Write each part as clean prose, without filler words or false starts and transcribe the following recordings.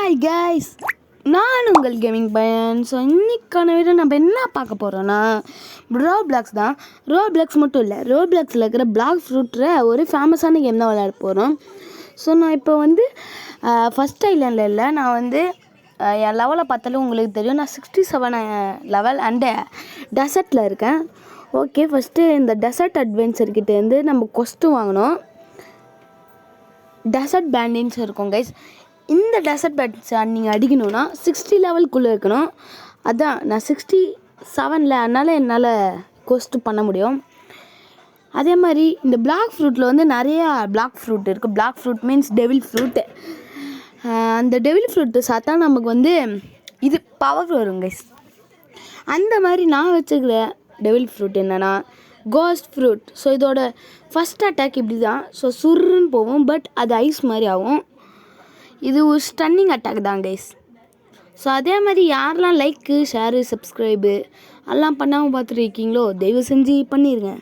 Hi guys, நான் உங்கள் gaming பையன். ஸோ இன்றைக்கான வீடியோ நம்ம என்ன பார்க்க போகிறோன்னா ரோப்ளாக்ஸ் தான். ரோப்ளாக்ஸ் மட்டும் இல்லை, ரோப்ளாக்ஸில் இருக்கிற பிளாக் ஃப்ரூட்டில் ஒரு ஃபேமஸான கேம் தான் விளையாட போகிறோம். ஸோ நான் இப்போ வந்து ஃபஸ்ட் ஐலாண்டில் இல்லை, நான் வந்து என் லெவலை பார்த்தாலும் உங்களுக்கு தெரியும், நான் 67 லெவல் அண்டு டெசர்ட்டில் இருக்கேன். ஓகே, ஃபஸ்ட்டு இந்த டெசர்ட் அட்வென்ச்சர்கிட்டேருந்து நம்ம கொஸ்ட்டு வாங்கினோம். டெசர்ட் பேண்டின்ஸ் இருக்கும் கைஸ். இந்த டெசர்ட் பேண்ட்ஸ் நீங்கள் அடிக்கணும்னா 60 லெவலுக்குள்ளே இருக்கணும். அதான் நான் 67 அதனால் என்னால் கொஸ்ட்டு பண்ண முடியும். அதே மாதிரி இந்த பிளாக் ஃப்ரூட்டில் வந்து நிறையா பிளாக் ஃப்ரூட் இருக்குது. Black fruit means devil fruit. அந்த டெவில் ஃப்ரூட்டு சாப்பிட்டா நமக்கு வந்து இது பவர் வரும் கைஸ். அந்த மாதிரி நான் வச்சுக்கிற டெவில் ஃப்ரூட் என்னென்னா கோஸ்ட் ஃப்ரூட். ஸோ இதோட ஃபஸ்ட் அட்டாக் இப்படி தான். ஸோ சுருன்னு போகும், பட் அது ஐஸ் மாதிரி ஆகும். இது ஒரு ஸ்டன்னிங் அட்டாக் தான் கைஸ். ஸோ அதே மாதிரி யாரெல்லாம் லைக்கு, ஷேரு, சப்ஸ்கிரைபு எல்லாம் பண்ணாமல் பார்த்துருக்கீங்களோ தயவு செஞ்சு பண்ணிடுங்க.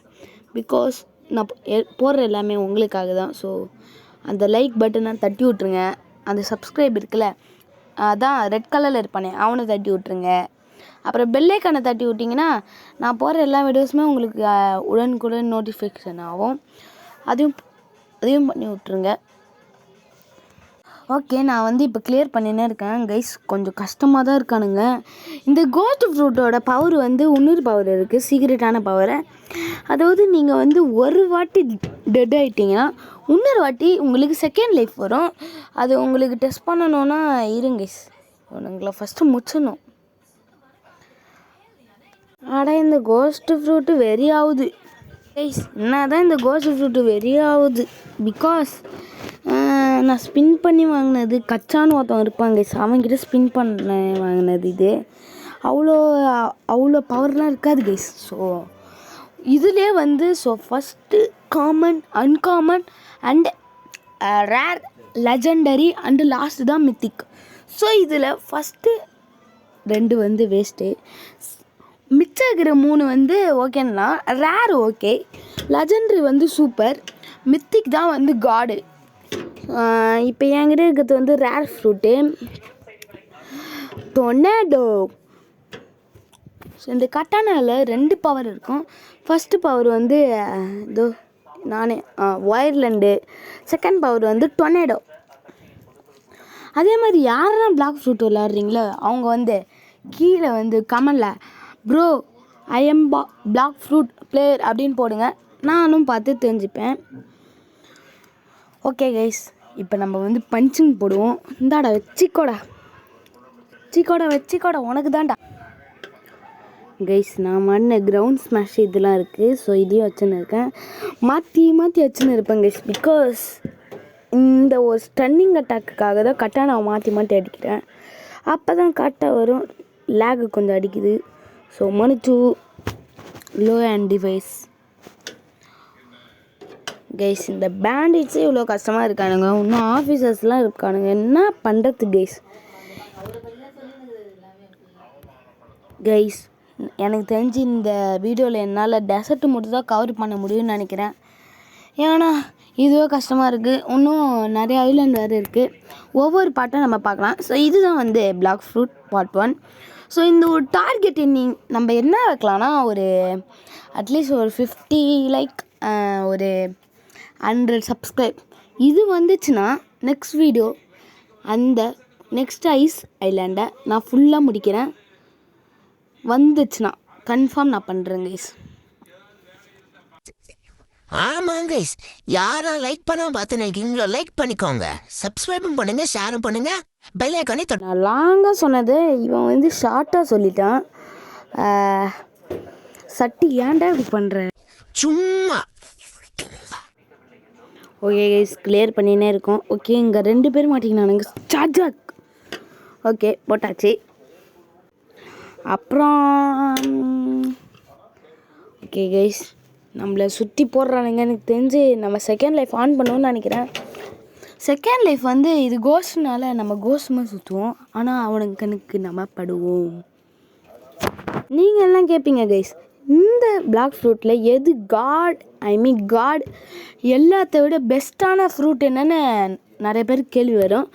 பிகாஸ் நான் போடுற எல்லாமே உங்களுக்காக தான். ஸோ அந்த லைக் பட்டனை தட்டி விட்ருங்க. அந்த சப்ஸ்கிரைப் இருக்குல்ல, அதான் ரெட் கலரில் இருப்பானே அவனை தட்டி விட்ருங்க. அப்புறம் பெல்லைக்கானை தட்டி விட்டிங்கன்னா நான் போடுற எல்லா வீடியோஸுமே உங்களுக்கு உடனுக்குடன் நோட்டிஃபிகேஷன் ஆகும். அதையும் பண்ணி விட்ருங்க. ஓகே, நான் வந்து இப்போ கிளியர் பண்ணினே இருக்கேன் கைஸ். கொஞ்சம் கஷ்டமாக தான் இருக்கானுங்க. இந்த கோஸ்ட் ஃப்ரூட்டோட பவர் வந்து இன்னொரு பவர் இருக்குது, சீக்ரெட்டான பவரை. அதாவது நீங்கள் வந்து ஒரு வாட்டி டெட் ஆகிட்டிங்கன்னா இன்னொரு வாட்டி உங்களுக்கு செகண்ட் லைஃப் வரும். அது உங்களுக்கு டெஸ்ட் பண்ணணுன்னா இருங்க கைஸ், உங்களை ஃபஸ்ட்டு முடிச்சிடணும். ஆனால் இந்த கோஸ்ட் ஃப்ரூட்டு வெறி ஆகுது கைஸ். என்ன தான் இந்த கோஸ்ட் ஃப்ரூட்டு வெறி ஆகுது. பிகாஸ் நான் ஸ்பின் பண்ணி வாங்கினது கச்சான்னு ஒருத்தன் இருப்பாங்க கைஸ், அவன்கிட்ட ஸ்பின் பண்ண வாங்கினது. இது அவ்வளோ பவர்லாம் இருக்காது கைஸ். ஸோ இதிலே வந்து first common, uncommon and rare, legendary and last தான் மித்திக். ஸோ இதில் ஃபஸ்ட்டு 2 வந்து வேஸ்ட்டு. மிச்சம் இருக்கிற 3 வந்து ஓகேன்னா, ரேர் ஓகே, லெஜெண்டரி வந்து சூப்பர், மித்திக் தான் வந்து காடு. இப்போ என்கிட்ட இருக்கிறது வந்து ரேர் ஃப்ரூட்டு டொர்னேடோ. ஸோ இந்த கட்டானாவில் 2 பவர் இருக்கும். ஃபஸ்ட்டு பவர் வந்து இதோ நானே ஒயர்லண்டு, செகண்ட் பவர் வந்து டொர்னேடோ. அதே மாதிரி யாரெல்லாம் பிளாக் ஃப்ரூட் விளாட்றீங்களோ அவங்க வந்து கீழே வந்து கமெண்டில் bro I am black fruit player அப்படின்னு போடுங்க, நானும் பார்த்து தெரிஞ்சுப்பேன். ஓகே கைஸ், இப்போ நம்ம வந்து பஞ்சிங் போடுவோம். இந்தாடா வச்சிக்கோடா உனக்கு தான்டா கைஸ். நான் மண்ண கிரவுண்ட் ஸ்மாஷ் இதெல்லாம் இருக்குது. ஸோ இதையும் வச்சுன்னு இருக்கேன், மாற்றி வச்சுன்னு இருப்பேன் கைஸ். பிகாஸ் இந்த ஒரு ஸ்டன்னிங் அட்டாக்குக்காக தான் கரெக்டாக நான் மாற்றி அடிக்கிறேன். அப்போ தான் கரெக்டாக வரும். லேகு கொஞ்சம் அடிக்குது. ஸோ மனிச்சு லோ அண்ட் டிவைஸ் கைஸ். இந்த பேண்டிட்ஸே இவ்வளோ கஷ்டமாக இருக்கானுங்க, இன்னும் ஆஃபீஸர்ஸ்லாம் இருக்கானுங்க, என்ன பண்ணுறது கைஸ். எனக்கு தெரிஞ்சு இந்த வீடியோவில் என்னால் டெசர்ட்டு மட்டும் தான் கவர் பண்ண முடியும்னு நினைக்கிறேன். ஏன்னா இதுவே கஷ்டமாக இருக்குது. இன்னும் நிறைய ஐலாண்ட் வேறு இருக்குது. ஒவ்வொரு பாட்டும் நம்ம பார்க்கலாம். ஸோ இதுதான் வந்து பிளாக் ஃப்ரூட் பார்ட் 1. ஸோ இந்த ஒரு டார்கெட் நம்ம என்ன வைக்கலாம்னா, ஒரு அட்லீஸ்ட் ஒரு 50 லைக், ஒரு 100 சப்ஸ்கிரைப் இது வந்துச்சுன்னா நெக்ஸ்ட் வீடியோ அந்த நெக்ஸ்ட் ஐஸ் ஐலாண்டை நான் ஃபுல்லாக முடிக்கிறேன். வந்துச்சுன்னா கன்ஃபார்ம் நான் பண்ணுறேன் கைஸ். ஆமாங்க கைஸ், யாரும் லைக் பண்ண பார்த்துருக்கீங்களோ லைக் பண்ணிக்கோங்க, சப்ஸ்கிரைபும் பண்ணுங்க, ஷேரும் பண்ணுங்க, பெல் ஐகானை நான் லாங்காக சொன்னது இவன் வந்து ஷார்ட்டாக சொல்லிட்டான். சட்டி ஏன்டா இப்படி பண்ணுறேன் சும்மா. ஓகே கைஸ், கிளியர் பண்ணினே இருக்கோம். ஓகே, இங்கே 2 பேர் மாட்டிங்கனானுங்க. சார்ஜாக் ஓகே போட்டாச்சு. அப்புறம் ஓகே கைஸ், நம்மளை சுற்றி போடுறானுங்க. எனக்கு தெரிஞ்சு நம்ம செகண்ட் லைஃப் ஆன் பண்ணுவோம்னு நினைக்கிறேன். செகண்ட் லைஃப் வந்து இது கோஸ்ட்னால நம்ம கோஸ்ட்மாக சுற்றுவோம், ஆனால் அவனுக்கு கணக்கு நம்ம படுவோம். நீங்கள் எல்லாம் கேட்பீங்க கைஸ், இந்த பிளாக் ஃப்ரூட்டில் எது காட் எல்லாத்த விட பெஸ்ட்டான ஃப்ரூட் என்னென்னு நிறைய பேர் கேள்வி வரும்.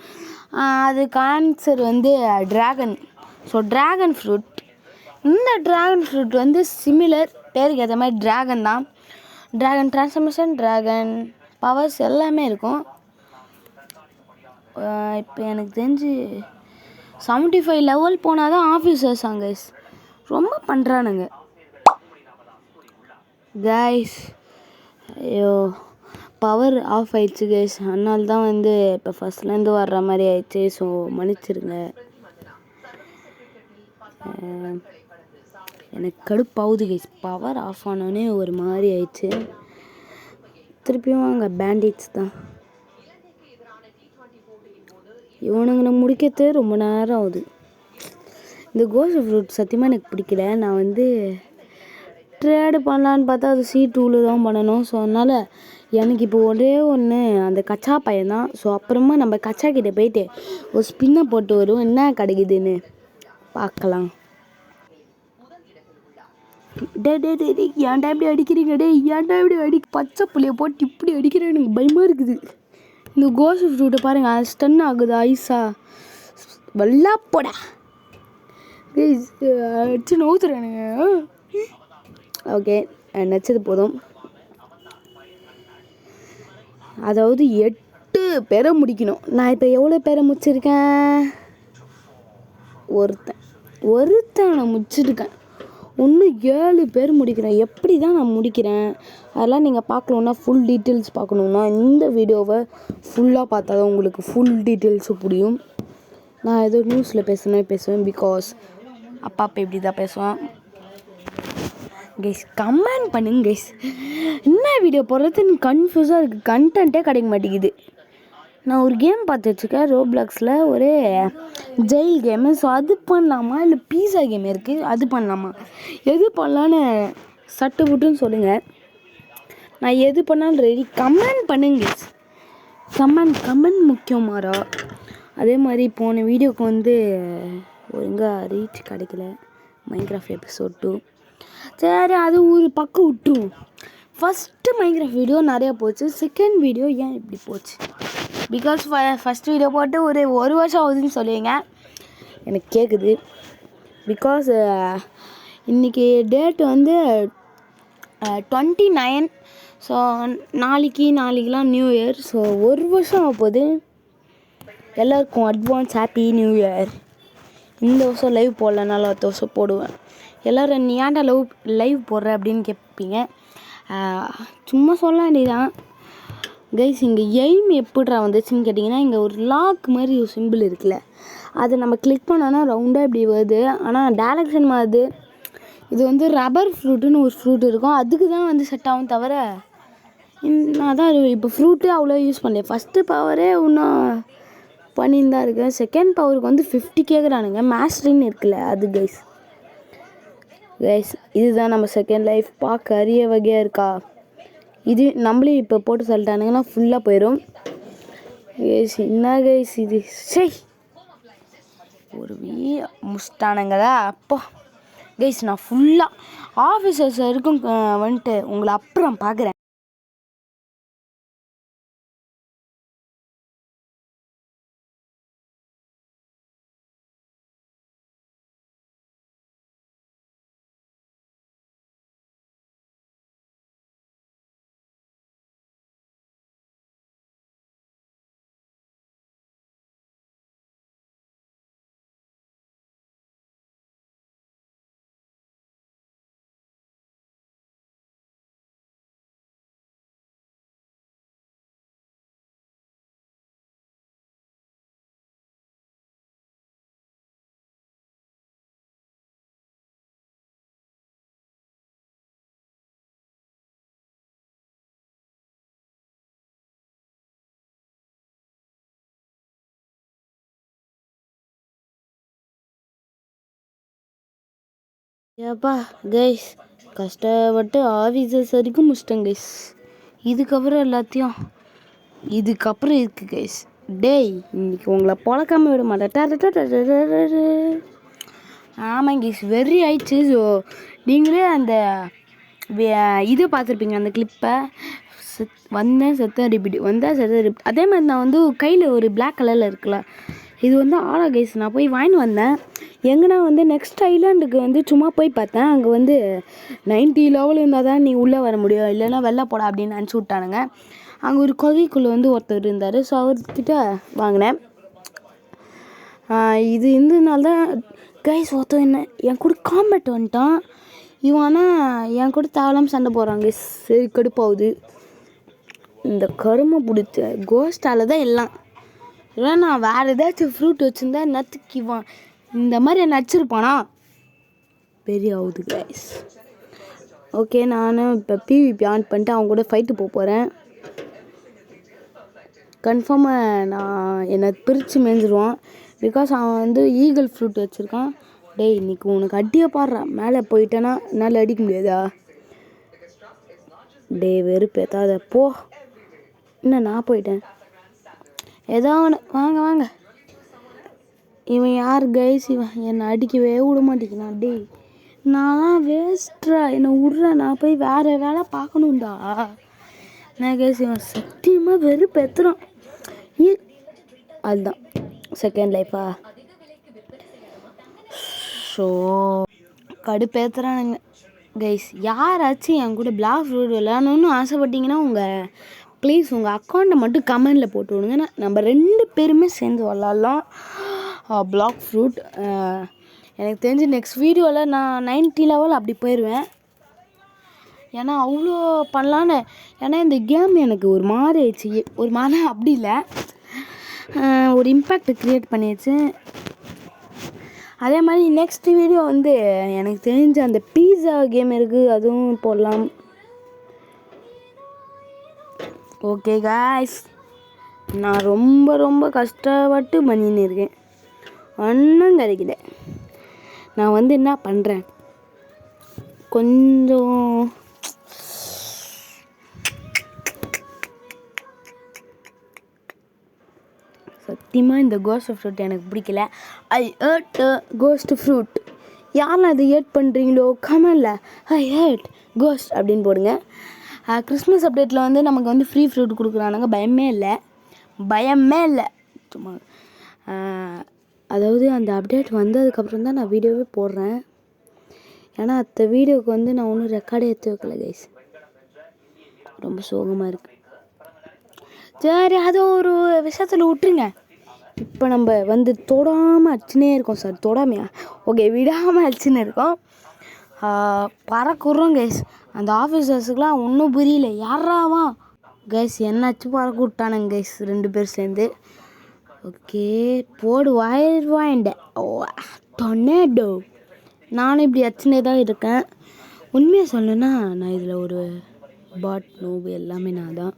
அதுக்கு ஆன்சர் வந்து ட்ராகன். So dragon fruit. இந்த ட்ராகன் ஃப்ரூட் வந்து சிமிலர், பேருக்கு ஏற்ற மாதிரி ட்ராகன் தான். ட்ராகன் ட்ரான்ஸ்ஃபர்மேஷன், ட்ராகன் பவர்ஸ் எல்லாமே இருக்கும். இப்போ எனக்கு தெரிஞ்சு 75 லெவல் போனால் தான் ஆஃபீஸர்ஸ் கைஸ். ரொம்ப பண்ணுறானுங்க கைஸ். ஐயோ, பவர் ஆஃப் ஆயிடுச்சு கைஸ். அதனால தான் வந்து இப்போ ஃபஸ்ட்லேருந்து வர்ற மாதிரி ஆயிடுச்சு. ஸோ மன்னிச்சிருங்க. எனக்கு கடுப்பாகுது கைஸ். பவர் ஆஃப் ஆனோடனே ஒரு மாதிரி ஆயிடுச்சு. திருப்பியும் அங்கே பேண்டேஜ் தான். இவனுங்களை முடிக்கிறது ரொம்ப நேரம் ஆகுது. இந்த கோஸ்ட் ஃப்ரூட் சத்தியமாக எனக்கு பிடிக்கல. நான் வந்து ட்ரேடு பண்ணலான்னு பார்த்தா அது C2 தான் பண்ணணும். ஸோ அதனால் எனக்கு இப்போ ஒரே ஒன்று அந்த கச்சா பையன். ஸோ அப்புறமா நம்ம கச்சா கிட்டே போயிட்டு ஒரு ஸ்பின்னை போட்டு வரும், என்ன கிடைக்குதுன்னு பார்க்கலாம். ஏன்டா இப்படி அடிக்கிறீங்க? ஏன்டா இப்படி பச்சை புள்ளைய போட்டு இப்படி அடிக்கிறேன், எனக்கு பயமாக இருக்குது. இந்த கோஸ்ட் ஃப்ரூட்டை பாருங்கள், ஸ்டன் ஆகுது ஐஸா. வல்லா போடா அடிச்சு நோத்துறானுங்க. ஓகே, நச்சது போதும். அதாவது 8 பேரை முடிக்கணும். நான் இப்போ எவ்வளோ பேரை முடிச்சிருக்கேன்? ஒருத்தனை முடிச்சிருக்கேன். இன்னும் 7 பேர் முடிக்கிறேன். எப்படி தான் நான் முடிக்கிறேன் அதெல்லாம் நீங்கள் பார்க்கணுன்னா, ஃபுல் டீட்டெயில்ஸ் பார்க்கணுன்னா இந்த வீடியோவை ஃபுல்லாக பார்த்தா தான் உங்களுக்கு ஃபுல் டீட்டெயில்ஸும் புரியும். நான் ஏதோ நியூஸில் பேசுவேன் பிகாஸ் அப்பா இப்படி தான் பேசுவேன். கைஸ் கமெண்ட் பண்ணுங்க கைஸ். என்ன வீடியோ போடுறதுன்னு கன்ஃபியூஸாக இருக்குது. கண்டென்ட்டே கிடைக்க மாட்டேங்குது. நான் ஒரு கேம் பார்த்து வச்சுருக்கேன் ரோப்ளாக்ஸில், ஒரு ஜெயில் கேமு. ஸோ அது பண்ணலாமா இல்லை பீஸா கேம் இருக்குது அது பண்ணலாமா, எது பண்ணலான்னு சட்டு புட்டுன்னு சொல்லுங்கள். நான் எது பண்ணாலும் ரெடி. கமெண்ட் பண்ணுங்க. கமெண்ட் முக்கியம் மாறா. அதே மாதிரி போன வீடியோவுக்கு வந்து ஒழுங்காக ரீச் கிடைக்கல. Minecraft episode 2. சரி, அது ஒரு பக்கம் விட்டுரும். ஃபஸ்ட்டு மைன்கிராஃப்ட் வீடியோ நிறையா போச்சு. செகண்ட் வீடியோ ஏன் இப்படி போச்சு? பிகாஸ் ஃபஸ்ட் வீடியோ போட்டு ஒரு வருஷம் ஆகுதுன்னு சொல்லுவீங்க. எனக்கு கேட்குது. பிகாஸ் இன்றைக்கி டேட் வந்து 29. ஸோ நாளைக்கெலாம் நியூ இயர். ஸோ ஒரு வருஷம் ஆக போகுது. எல்லாருக்கும் அட்வான்ஸ் ஹாப்பி நியூ இயர். இந்த வருஷம் லைவ் போடலனாலும் அடுத்த வருஷம் போடுவேன். எல்லோரும் நீ ஏன்டா லைவ் போடுற அப்படின்னு கேட்பீங்க. சும்மா சொல்ல வேண்டியதான் கைஸ். இங்கே எய்ம் எப்படிடா வந்துச்சுன்னு கேட்டிங்கன்னா, இங்கே ஒரு லாக் மாதிரி ஒரு சிம்பிள் இருக்குல்ல, அதை நம்ம கிளிக் பண்ணோன்னா ரவுண்டாக இப்படி வருது. ஆனால் டேரக்ஷன் மாறுது. இது வந்து ரப்பர் ஃப்ரூட்டுன்னு ஒரு ஃப்ரூட் இருக்கும், அதுக்கு தான் வந்து செட் ஆகும். தவிர நான் தான் இப்போ ஃப்ரூட்டே அவ்வளோ யூஸ் பண்ணல. ஃபஸ்ட்டு பவரே இன்னும் பண்ணின்னு தான் இருக்கேன். செகண்ட் பவருக்கு வந்து 50 கேட்குறானுங்க. மாஸ்டரின்னு இருக்குல்ல அது கைஸ். இதுதான் நம்ம செகண்ட் லைஃப். பார்க்க அரிய வகையாக இருக்கா? இது நம்மளே இப்போ போட்டு சொல்லிட்டானுங்கன்னா ஃபுல்லாக போயிடும் கைஸ். என்ன கைஸ் இது? சரி, ஒரு முஸ்டானுங்களா அப்போ கைஸ். நான் ஃபுல்லாக ஆஃபீஸர்ஸ் வரைக்கும் வந்துட்டு உங்களை அப்புறம் பார்க்குறேன். ஏப்பா கைஸ், கஷ்டப்பட்டு ஆஃபீஸர்ஸ் வரைக்கும் முடிச்சிட்டேன் கைஸ். இதுக்கப்புறம் இருக்குது கைஸ். டேய், இன்னைக்கு உங்களை பொழக்காம விட மாட்டேன். ஆமாம் கைஸ், வெறி ஆயிடுச்சு. ஸோ நீங்களே அந்த இதை பார்த்துருப்பீங்க, அந்த கிளிப்பை. வந்தேன் செத்த ரிப்பீட். அதே மாதிரி நான் வந்து கையில் ஒரு பிளாக் கலரில் இருக்குல்ல, இது வந்து ஆரா கைஸ். நான் போய் வாங்கிட்டு வந்தேன். எங்கன்னா வந்து நெக்ஸ்ட் ஐலாண்டுக்கு வந்து சும்மா போய் பார்த்தேன். அங்கே வந்து 90 லெவல் இருந்தால் தான் நீ உள்ளே வர முடியும், இல்லைன்னா வெளில போட அப்படின்னு அனுப்பிச்சி விட்டானுங்க. அங்கே ஒரு குகைக்குள்ளே வந்து ஒருத்தர் இருந்தார். ஸோ அவர்கிட்ட வாங்கினேன். இது இருந்ததுனால தான் கைஸ் ஒருத்தர் என்ன என் கூட காம்பேட் வந்துட்டான். இவன் ஆனால் என் கூட தேவலாமல் சண்டை போடுறாங்க. சரி கடுப்பாகுது. இந்த கருமை பிடிச்ச கோஸ்டால தான் எல்லாம். இல்லை நான் வேறு ஏதாச்சும் ஃப்ரூட் வச்சுருந்தா நத்துக்கிவான். இந்த மாதிரி நடிச்சிருப்பானா பெரிய ஆகுது கைஸ். ஓகே, நானும் இப்போ பிவிபி ஆன் பண்ணிட்டு அவங்க கூட ஃபைட்டு போகிறேன். கன்ஃபார்மாக நான் என்னை பிரித்து மேய்ஞ்சிருவான். பிகாஸ் அவன் வந்து ஈகிள் ஃப்ரூட் வச்சுருக்கான். டேய் இன்னைக்கு உனக்கு அடியை பாடுறான். மேலே போயிட்டேன்னா என்னால் அடிக்க முடியாதா? டே வெறுப்பேத்தாத போ. என்ன நான் போயிட்டேன் ஏதோ ஒன்று. வாங்க வாங்க. இவன் யார் கைஸ்? இவன் என்னை அடிக்கவே விட மாட்டேங்கிறான். டே நான் வேஸ்ட்ரா, என்னை விட்றா, நான் போய் வேறு வேலை பார்க்கணுண்டா. நான் கைஸ் இவன் சத்தியமாக வெறுப்பேத்துறான். அதுதான் செகண்ட் லைஃபா? ஸோ கடுப்பேத்துறானுங்க கைஸ். யாராச்சும் என் கூட பிளாக் ஃப்ரூட் விளையாடணுன்னு ஆசைப்பட்டீங்கன்னா ப்ளீஸ் உங்கள் அக்கௌண்ட்டை மட்டும் கமெண்டில் போட்டு விடுங்க. நம்ம 2 பேருமே சேர்ந்து விளாட்லாம் பிளாக் ஃப்ரூட். எனக்கு தெரிஞ்சு நெக்ஸ்ட் வீடியோவில் நான் 90 லெவல் அப்படி போயிடுவேன். ஏன்னா அவ்வளோ பண்ணலான்னு. ஏன்னா இந்த கேம் எனக்கு ஒரு மாதிரி ஆயிடுச்சு. ஒரு மாதிரி அப்படி இல்லை, ஒரு இம்பேக்ட் க்ரியேட் பண்ணிடுச்சு. அதே மாதிரி நெக்ஸ்ட் வீடியோ வந்து எனக்கு தெரிஞ்ச அந்த பீஸா கேம் இருக்குது, அதுவும் போடலாம். ஓகே காய்ஸ், நான் ரொம்ப ரொம்ப கஷ்டப்பட்டு பண்ணின்னு இருக்கேன். ஒன்றும் கிடைக்கல. நான் வந்து என்ன பண்ணுறேன், கொஞ்சம் சத்தியமாக இந்த கோஸ்ட் ஃப்ரூட் எனக்கு பிடிக்கல. ஐ ஹேட் கோஸ்ட் ஃப்ரூட். யாரெல்லாம் அதை ஹேட் பண்ணுறீங்களோ கமெண்டில் ஐ ஹேட் கோஸ்ட் அப்படின்னு போடுங்க. கிறிஸ்மஸ் அப்டேட்டில் வந்து நமக்கு வந்து ஃப்ரீ ஃப்ரூட் கொடுக்குறானுங்க. பயமே இல்லை சும்மா. அதாவது அந்த அப்டேட் வந்ததுக்கப்புறம் தான் நான் வீடியோவே போடுறேன். ஏன்னா அந்த வீடியோவுக்கு வந்து நான் ஒன்றும் ரெக்கார்டே எடுத்து வைக்கல கைஸ். ரொம்ப சோகமாக இருக்குது. சரி, அது ஒரு விஷயத்தில் விட்டுருங்க. இப்போ நம்ம வந்து தொடாமல் அடிச்சுனே இருக்கோம். சார் தொடாமையா? ஓகே, விடாமல் அடிச்சுன்னு இருக்கோம். பறக்குறோம் கைஸ். அந்த ஆஃபீஸர்ஸுக்கெலாம் ஒன்றும் புரியல. யாராவா கைஸ் என்னாச்சு பறக்க விட்டானுங்க கைஸ் 2 பேர் சேர்ந்து. ஓகே போடு வாயிடுவாண்ட. ஓ டொனேடோ. நானும் இப்படி அடிச்சுனே தான் இருக்கேன். உண்மையாக சொல்லணுன்னா நான் இதில் ஒரு பாட் நோவு எல்லாமே நான் தான்.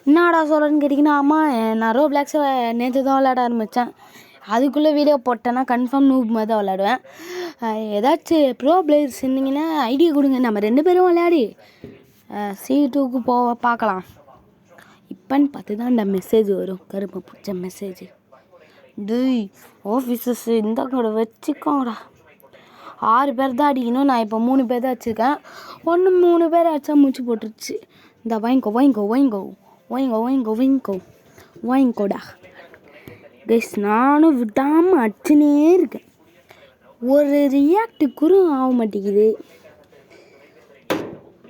என்னடா சொல்கிறேன்னு கேட்டிங்கன்னா, ஆமாம் நான் ரோப்ளாக்ஸை நேற்று தான் விளையாட ஆரம்பித்தேன். அதுக்குள்ளே வீடியோ போட்டேன்னா கன்ஃபார்ம் நூப் மாதிரி தான் விளையாடுவேன். ஏதாச்சும் ப்ரோ பிளேயர்ஸ் இருந்தீங்கன்னா ஐடியா கொடுங்க, நம்ம 2 பேரும் விளையாடி C2க்கு பார்க்கலாம். இப்போன்னு பார்த்து தான் இந்த மெசேஜ் வரும், கருப்பை பிடிச்ச மெசேஜ். டேய் ஆஃபீஸர்ஸ் இந்த கூட வச்சுக்கோங்கடா. 6 பேர் தான் அடிக்கணும். நான் இப்போ 3 பேர் தான் வச்சுருக்கேன். 3 பேர் அடிச்சா மூச்சு போட்டுருச்சு. இந்த வாங்கிக்கோடா கைஸ். நானும் விடாமல் அடிச்சுனே இருக்கேன். ஒரு ரியாக்ட் கூட ஆக மாட்டேங்குது.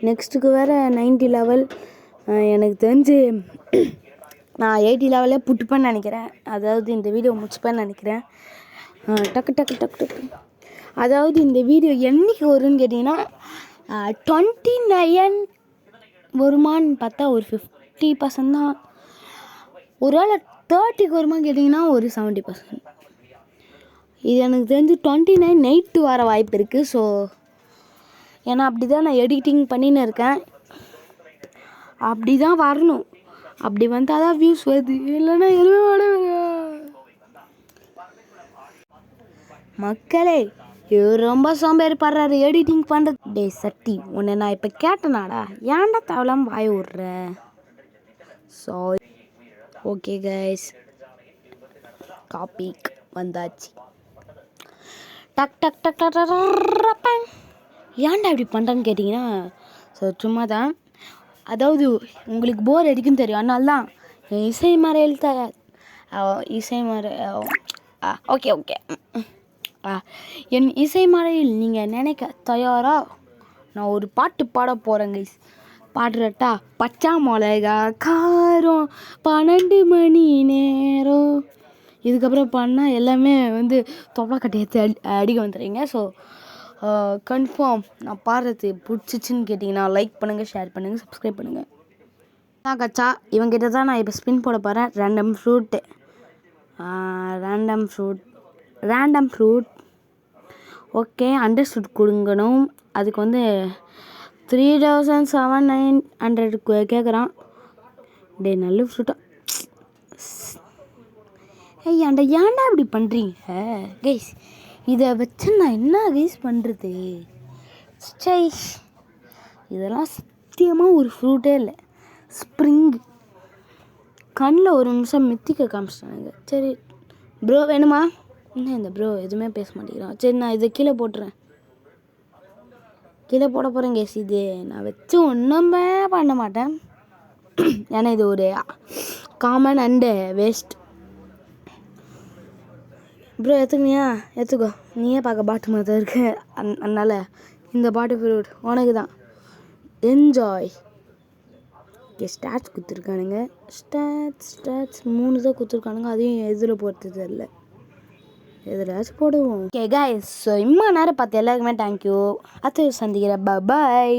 நெக்ஸ்ட்டுக்கு வேறு 90 லெவல். எனக்கு தெரிஞ்சு நான் 80 லெவலே புட்டுப்பேன்னு நினைக்கிறேன். அதாவது இந்த வீடியோ முடிச்சுப்பேன்னு நினைக்கிறேன். டக்கு. அதாவது இந்த வீடியோ என்றைக்கு வரும்னு கேட்டிங்கன்னா 29 வருமானு பார்த்தா ஒரு 50% தான். ஒரு வேளை 30க்கு வருமானு கேட்டிங்கன்னா ஒரு 70%. இது எனக்கு தெரிஞ்சு 29 நைட்டு வர வாய்ப்பு இருக்குது. ஸோ ஏன்னா அப்படி தான் நான் எடிட்டிங் பண்ணின்னு இருக்கேன். அப்படி தான் வரணும். அப்படி வந்தால் தான் வியூஸ் வருது, இல்லைன்னா எதுவுமே வர. மக்களே இவர் ரொம்ப சோம்பேறி படுறாரு எடிட்டிங் பண்ணுறது. டே சட்டி, உன்னை நான் இப்போ கேட்டேனாடா, ஏன்டா தேவலாமல் வாய விட்ற? சாரி. ஓகே கைஸ், டாபிக் வந்தாச்சு. டக் ஏன்டா இப்படி பண்ணுறேன்னு கேட்டிங்கன்னா, ஸோ சும்மா தான். அதாவது உங்களுக்கு போர் அடிக்குன்னு தெரியும், அதனால தான் இசை ஓகே ஓகே. என் இசை மழையில் நீங்கள் நினைக்க தயாரா? நான் ஒரு பாட்டு பாட போகிறேன் கைஸ். பாடுறட்டா? பச்சை மிளகா காரம் 12 மணி நேரம். இதுக்கப்புறம் பண்ணால் எல்லாமே வந்து தொப்பக்கட்டை எடுத்து அடிக்க வந்துடுறீங்க. ஸோ கன்ஃபார்ம் நான் பாடுறது பிடிச்சிச்சின்னு கேட்டிங்கன்னா லைக் பண்ணுங்கள், ஷேர் பண்ணுங்கள், சப்ஸ்கிரைப் பண்ணுங்கள். தான் கச்சா இவங்கிட்ட தான் நான் இப்போ ஸ்பின் போட போகிறேன். Random fruit okay. அண்டர்ஸ்டுட் கொடுங்கணும். அதுக்கு வந்து 3700 கேட்குறான். டே நல்ல ஃப்ரூட்டா. ஏன்டா இப்படி பண்ணுறீங்க கைஸ்? இதை வச்சு நான் என்ன கைஸ் பண்ணுறது? சை, இதெல்லாம் சத்தியமாக ஒரு ஃப்ரூட்டே இல்லை. ஸ்ப்ரிங் கண்ணில் ஒரு நிமிஷம் மித்திக்க காமிச்சிட்டானுங்க. சரி ப்ரோ வேணுமா? இன்னும் இந்த ப்ரோ எதுவுமே பேச மாட்டேங்கிறான். சரி நான் இதை கீழே போட்டுறேன். கீழே போட போகிறேன் கேஸ். இது நான் வச்சு ஒன்றுமே பண்ண மாட்டேன். ஏன்னா இது ஒரு காமன் அண்டு வேஸ்ட். ப்ரோ எடுத்துக்கோ. நீயே பார்க்க பாட்டு மாதிரி தான் இருக்கு. அதனால் இந்த பாட்டு ஃப்ரூட் உனக்கு தான். என்ஜாய். ஓகே ஸ்டாட்ஸ் கொடுத்துருக்கானுங்க. ஸ்டாட்ஸ் 3 தான் கொடுத்துருக்கானுங்க. அதையும் எதில் போடுறது தெரியல. எதிலாச்சும் போடுவோம். ஓகே கைஸ், ஸோ இம்மா நேரம் பார்த்து எல்லாருக்குமே தேங்க்யூ. அடுத்து சந்திக்கிறேன். பாய்.